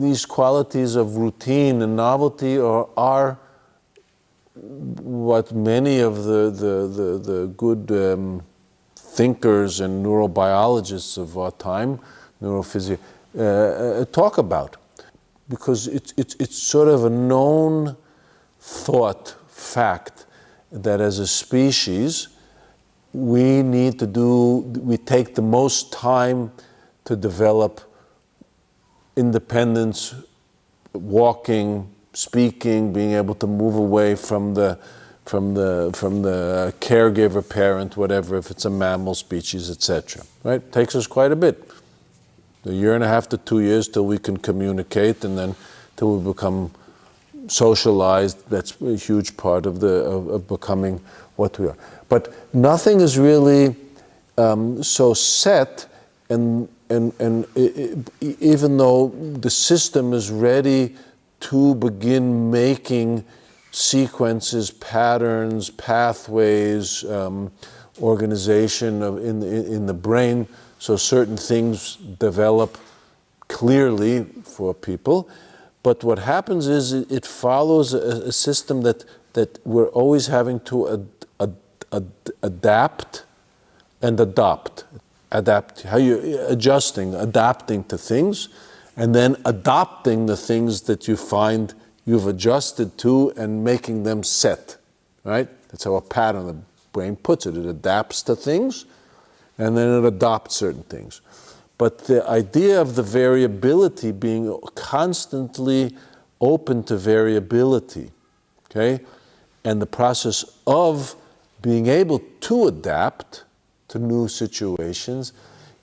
these qualities of routine and novelty are what many of the good thinkers and neurobiologists of our time, talk about. Because it's sort of a known fact that as a species, we take the most time to develop independence, walking, speaking, being able to move away from the caregiver, parent, whatever, if it's a mammal species, etc. Right? Takes us quite a bit. A year and a half to 2 years till we can communicate, and then till we become socialized. That's a huge part of becoming what we are. But nothing is really so set, and even though the system is ready to begin making sequences, patterns, pathways, organization in the brain, so certain things develop clearly for people. But what happens is it follows a system that we're always having to adapt and adopt. Adapt, how you adapting to things, and then adopting the things that you find you've adjusted to and making them set, right? That's how a pattern the brain puts it. It adapts to things, and then it adopts certain things. But the idea of the variability, being constantly open to variability, okay, and the process of being able to adapt to new situations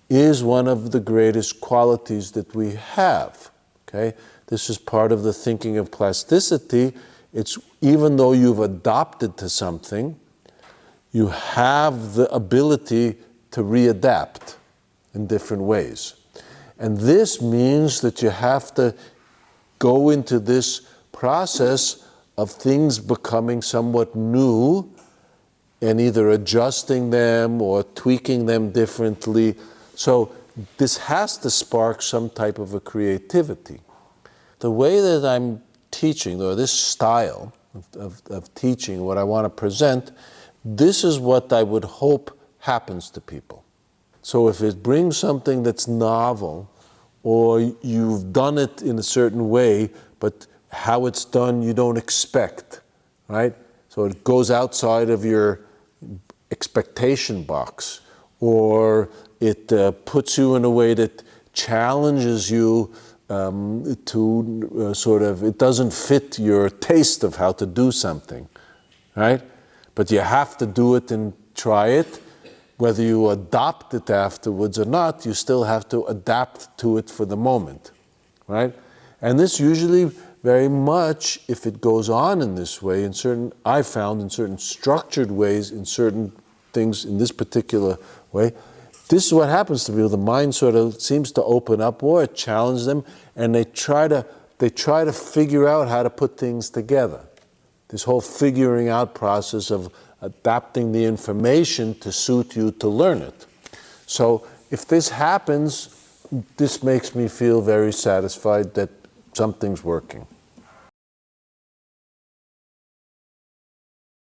is one of the greatest qualities that we have, okay? This is part of the thinking of plasticity. It's even though you've adopted to something, you have the ability to readapt in different ways. And this means that you have to go into this process of things becoming somewhat new and either adjusting them or tweaking them differently. So this has to spark some type of a creativity. The way that I'm teaching, or this style of teaching, what I want to present, this is what I would hope happens to people. So if it brings something that's novel, or you've done it in a certain way, but how it's done you don't expect, right? So it goes outside of your expectation box, or it puts you in a way that challenges you to sort of, it doesn't fit your taste of how to do something, right? But you have to do it and try it. Whether you adopt it afterwards or not, you still have to adapt to it for the moment, right? And this usually very much, if it goes on in this way, I found in certain structured ways, in certain things in this particular way, this is what happens to people. The mind sort of seems to open up, or it challenges them, and they try to figure out how to put things together. This whole figuring out process of adapting the information to suit you to learn it. So if this happens, this makes me feel very satisfied that something's working.